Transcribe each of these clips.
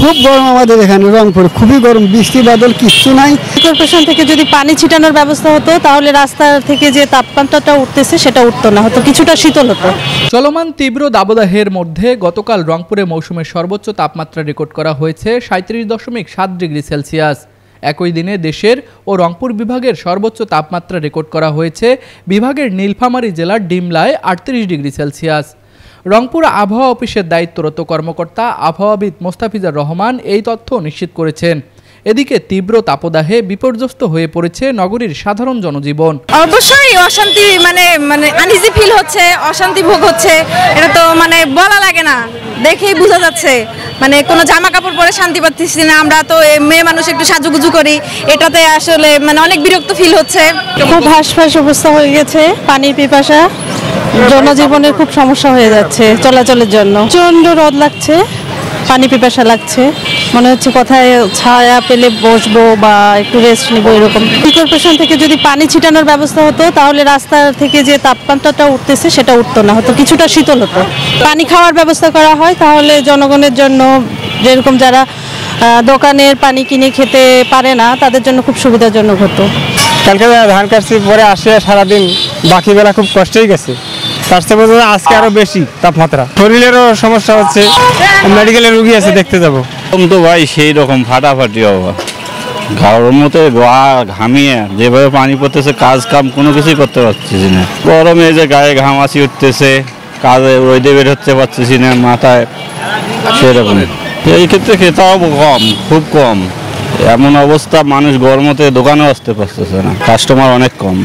খুব গরম আমাদের এখানে রংপুরে, খুবই গরম, বৃষ্টি বাদল কিচ্ছু নাই। কর্পোরেশন থেকে যদি পানি ছিটানোর ব্যবস্থা হতো তাহলে রাস্তা থেকে যে তাপমাত্রাটা উঠতেছে সেটা উঠতো না, হতো কিছুটা শীতল হতো। চলমান তীব্র দাবদাহের মধ্যে গতকাল রংপুরে মৌসুমের সর্বোচ্চ তাপমাত্রা রেকর্ড করা হয়েছে 37.7 ডিগ্রি সেলসিয়াস। একই দিনে দেশের ও রংপুর বিভাগের সর্বোচ্চ তাপমাত্রা রেকর্ড করা হয়েছে বিভাগের নীলফামারী জেলার ডিমলায় 38 ডিগ্রি সেলসিয়াস। রংপুর আবহাওয়া অফিসের দায়িত্বরত কর্মকর্তা আবহাওয়াবিদ মোস্তাফিজুর রহমান এই তথ্য নিশ্চিত করেছেন। এদিকে তীব্র তাপদাহে বিপর্যস্ত হয়ে পড়েছে নগরীর সাধারণ জনজীবন। অবশ্যই অশান্তি, মানে আনইজি ফিল হচ্ছে, অশান্তি ভোগ হচ্ছে। এটা তো বলা লাগে না, দেখেই বোঝা যাচ্ছে। কোনো জামা কাপড় পরে শান্তি পাচ্ছি না। আমরা তো মেয়ে মানুষ, একটু সাজুগুজু করি, এটাতে আসলে অনেক বিরক্ত ফিল হচ্ছে। খুব হাঁসফাঁস অবস্থা হয়ে গেছে, পানির পিপাসা, জনজীবনের খুব সমস্যা হয়ে যাচ্ছে চলাচলের জন্য। প্রচণ্ড রোদ লাগছে, পানি পিপাসা লাগছে, মনে হচ্ছে কোথায় ছায়া পেলে বসবো বা একটু রেস্ট নিব এরকম। কর্পোরেশন থেকে যদি পানি ছিটানোর ব্যবস্থা হতো তাহলে রাস্তা থেকে যে তাপমাত্রাটা উঠতেছে সেটা উঠতো না, হতো কিছুটা শীতল হতো। পানি খাওয়ার ব্যবস্থা করা হয় তাহলে জনগণের জন্য, যেরকম যারা দোকানের পানি কিনে খেতে পারে না তাদের জন্য খুব সুবিধাজনক হতো। কালকে ধান কাটছি, পরে আসে সারাদিন, বাকি বেলা খুব কষ্টই গেছে। আজকে আরো বেশি তাপমাত্রা, শরীরেরও সমস্যা হচ্ছে, মেডিকেলের রুগী আছে, দেখতে যাবো। তো ভাই সেই রকম ফাটাফাটি হওয়া, গরমতে ঘামিয়ে যেভাবে পানি পড়তেছে, কাজ কাম কোনো কিছুই করতে পারতেছি না। গরমে যে গায়ে ঘামাচি উঠতেছে, কাজে রোদে বের হতে পারতেছি না মাথায়, সেরকম। এই ক্ষেত্রে খেতাও কম, খুব কম। এমন অবস্থা, মানুষ গরমতে দোকানেও আসতে পারতেছে না, কাস্টমার অনেক কম।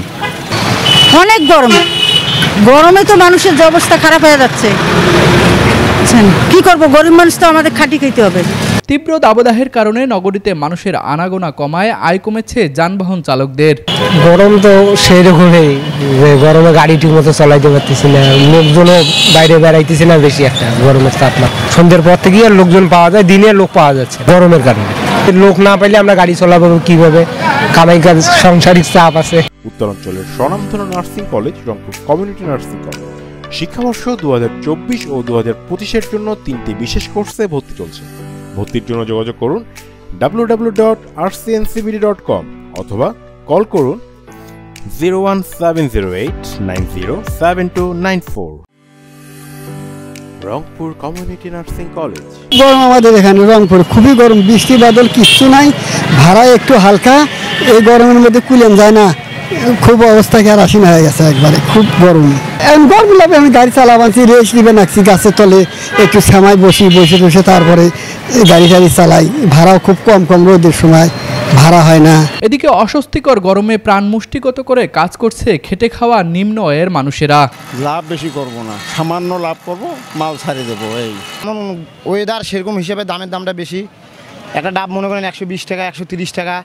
অনেক গরম, গরমে তো মানুষের যে অবস্থা খারাপ হয়ে যাচ্ছে। কি করবো, গরিব মানুষ তো আমাদের খাটি খেতে হবে। তীব্র দাবদাহের কারণে নগরীতে মানুষের আনাগোনা কমায় আয় কমেছে যানবাহন চালকদের। গরম তো সেই রকমই, গরমে গাড়ি ঠিক মতো চালাইতে পারতেছি না, লোকজনও বাইরে বেড়াইতেছি না বেশি একটা গরমের তাপমাত্রা। সন্ধ্যের পর থেকে আর লোকজন পাওয়া যায়, দিনে লোক পাওয়া যাচ্ছে গরমের কারণে। লোক না পাইলে আমরা গাড়ি চালাবো কিভাবে, কামাই কাজ, সাংসারিক চাপ আছে। উত্তরাঞ্চলের স্বনামধন্য nursing college Rangpur community nursing college শিক্ষাবর্ষ 2024 ও 2025-এর জন্য 3টি বিশেষ কোর্সে ভর্তি চলছে। ভর্তির জন্য যোগাযোগ করুন www.rcncbd.com অথবা কল করুন 01708907294। Rangpur community nursing college. গরম আমাদের এখানে রংপুরে, খুবই গরম, বৃষ্টি বাদল কিচ্ছু নাই, ভাড়া একটু হালকা। এই গরমের মধ্যে কুলেন যায় না, খুব অবস্থা কেরাসিন হয়ে গেছে একবারে, খুব গরম। এখন গরম লাগবে, আমি গাড়ি চালাবাছি, রেস্ট দিবে নাকছি, গাছের তলে একটু সময় বসে বসে তারপরে গাড়ি চালাই। ভাড়াও খুব কম, রোদের সময় ভাড়া হয় না। এদিকে অস্বস্তিকর গরমে প্রাণ মুষ্টিগত করে কাজ করছে খেটে খাওয়া নিম্ন আয়ের মানুষেরা। লাভ বেশি করব না, সামান্য লাভ করব, মাল ছাড়িয়ে দেবো। এই ওয়েদার সেরকম হিসেবে দামের দামটা বেশি। একটা ডাব মনে করেন 120 টাকা, 130 টাকা।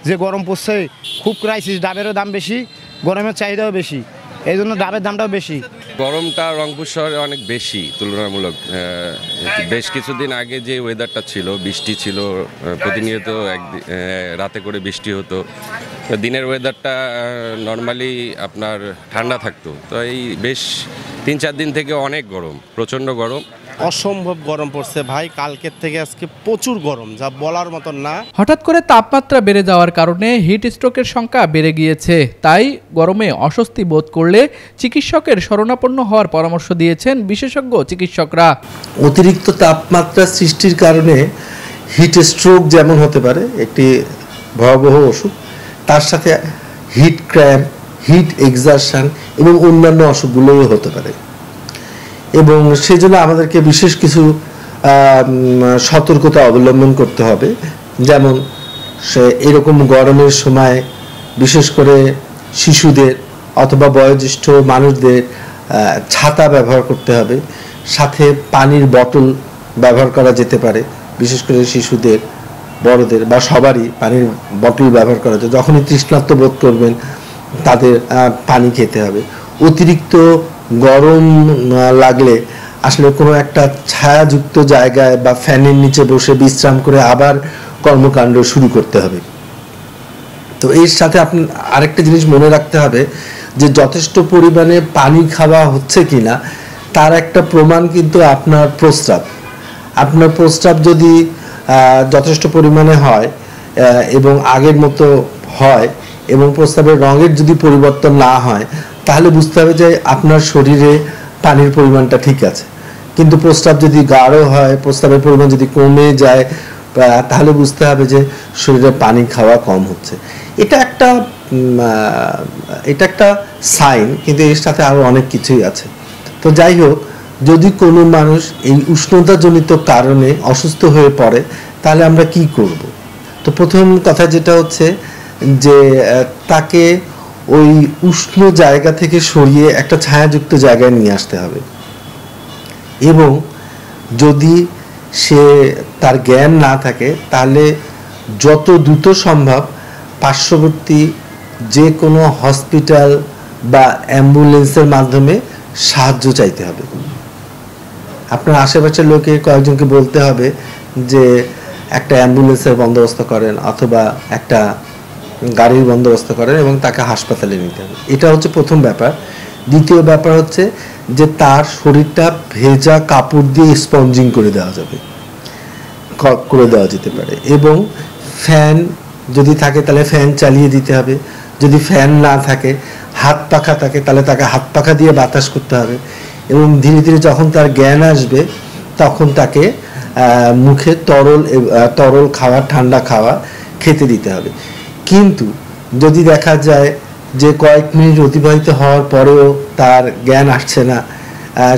যে গরম পড়ছে, খুব ক্রাইসিস, ডাবেরও দাম বেশি, গরমের চাহিদাও বেশি, এই জন্য ডাবের দামটাও বেশি। গরমটা রংপুর শহরে অনেক বেশি তুলনামূলক। বেশ কিছুদিন আগে যে ওয়েদারটা ছিল, বৃষ্টি ছিল প্রতিনিয়ত, রাতে করে বৃষ্টি হতো। দিনের ওয়েদারটা নর্মালি আপনার ঠান্ডা থাকতো। তো এই বেশ 3-4 দিন থেকে অনেক গরম, প্রচণ্ড গরম, অসম্ভব গরম পড়ছে ভাই। কালকের থেকে আজকে প্রচুর গরম, যা বলার মতন না। হঠাৎ করে তাপমাত্রা বেড়ে যাওয়ার কারণে হিট স্ট্রোকের সংখ্যা বেড়ে গিয়েছে। তাই গরমে অস্বস্তি বোধ করলে চিকিৎসকের শরণাপন্ন হওয়ার পরামর্শ দিয়েছেন বিশেষজ্ঞ চিকিৎসকরা। অতিরিক্ত তাপমাত্রা সৃষ্টির কারণে হিট স্ট্রোক যেমন হতে পারে, একটি ভয়াবহ অসুখ, তার সাথে হিট ক্র্যাম্প, হিট এক্সারশন এবং অন্যান্য অসুখগুলোও হতে পারে। এবং সেজন্য আমাদেরকে বিশেষ কিছু সতর্কতা অবলম্বন করতে হবে। যেমন এরকম গরমের সময় বিশেষ করে শিশুদের অথবা বয়োজ্যেষ্ঠ মানুষদের ছাতা ব্যবহার করতে হবে, সাথে পানির বোতল ব্যবহার করা যেতে পারে। বিশেষ করে শিশুদের, বড়দের বা সবারই পানির বোতল ব্যবহার করা যায়। যখনই তৃষ্ণার্ত বোধ করবেন তাদের পানি খেতে হবে। অতিরিক্ত গরম লাগলে আসলে কোনো একটা ছায়াযুক্ত জায়গায় বা ফ্যানের নিচে বসে বিশ্রাম করে আবার কর্মকাণ্ড শুরু করতে হবে। তো এর সাথে আপনি আরেকটা জিনিস মনে রাখতে হবে যে যথেষ্ট পরিমাণে পানি খাওয়া হচ্ছে কিনা তার একটা প্রমাণ কিন্তু আপনার প্রস্রাব। আপনার প্রস্রাব যদি যথেষ্ট পরিমাণে হয় এবং আগের মতো হয় এবং প্রস্রাবের রঙের যদি পরিবর্তন না হয় তাহলে বুঝতে হবে যে আপনার শরীরে পানির পরিমাণটা ঠিক আছে। কিন্তু প্রস্রাব যদি গাঢ় হয়, প্রস্রাবের পরিমাণ যদি কমে যায়, তাহলে বুঝতে হবে যে শরীরে পানি খাওয়া কম হচ্ছে। এটা একটা সাইন, কিন্তু এর সাথে আরও অনেক কিছুই আছে। তো যাই হোক, যদি কোনো মানুষ এই উষ্ণতাজনিত কারণে অসুস্থ হয়ে পড়ে তাহলে আমরা কি করব? তো প্রথম কথা যেটা হচ্ছে যে তাকে ওই উষ্ণ জায়গা থেকে সরিয়ে একটা ছায়াযুক্ত জায়গায় নিয়ে আসতে হবে এবং যদি সে তার জ্ঞান না থাকে তাহলে যত দ্রুত সম্ভব পার্শ্ববর্তী যে কোনো হসপিটাল বা অ্যাম্বুলেন্সের মাধ্যমে সাহায্য চাইতে হবে। আপনার আশেপাশের লোকে কয়েকজনকে বলতে হবে যে একটা অ্যাম্বুলেন্সের বন্দোবস্ত করেন অথবা একটা গাড়ির বন্দোবস্ত করেন এবং তাকে হাসপাতালে নিতে হবে। এটা হচ্ছে প্রথম ব্যাপার। দ্বিতীয় ব্যাপার হচ্ছে যে তার শরীরটা ভেজা কাপড় দিয়ে স্পঞ্জিং করে দেওয়া যেতে পারে এবং ফ্যান যদি থাকে তাহলে ফ্যান চালিয়ে দিতে হবে। যদি ফ্যান না থাকে, হাত পাখা থাকে, তাহলে তাকে হাত পাখা দিয়ে বাতাস করতে হবে এবং ধীরে ধীরে যখন তার জ্ঞান আসবে তখন তাকে মুখে তরল খাওয়া, ঠান্ডা খাওয়া খেতে দিতে হবে। কিন্তু যদি দেখা যায় যে কয়েক মিনিট অতিবাহিত হওয়ার পরেও তার জ্ঞান আসছে না,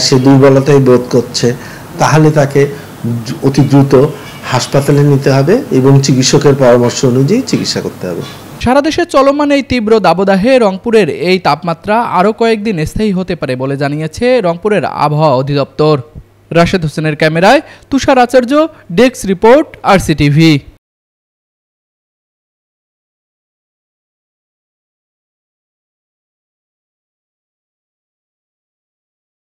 সে দুর্বলতাই বোধ করছে, তাহলে তাকে অতি দ্রুত হাসপাতালে নিতে হবে এবং চিকিৎসকের পরামর্শ অনুযায়ী চিকিৎসা করতে হবে। সারা দেশে চলমান এই তীব্র দাবদাহে রংপুরের এই তাপমাত্রা আরও কয়েকদিন স্থায়ী হতে পারে বলে জানিয়েছে রংপুরের আবহাওয়া অধিদপ্তর। রাশেদ হোসেনের ক্যামেরায় তুষার আচার্য, ডেস্ক রিপোর্ট, RCTV।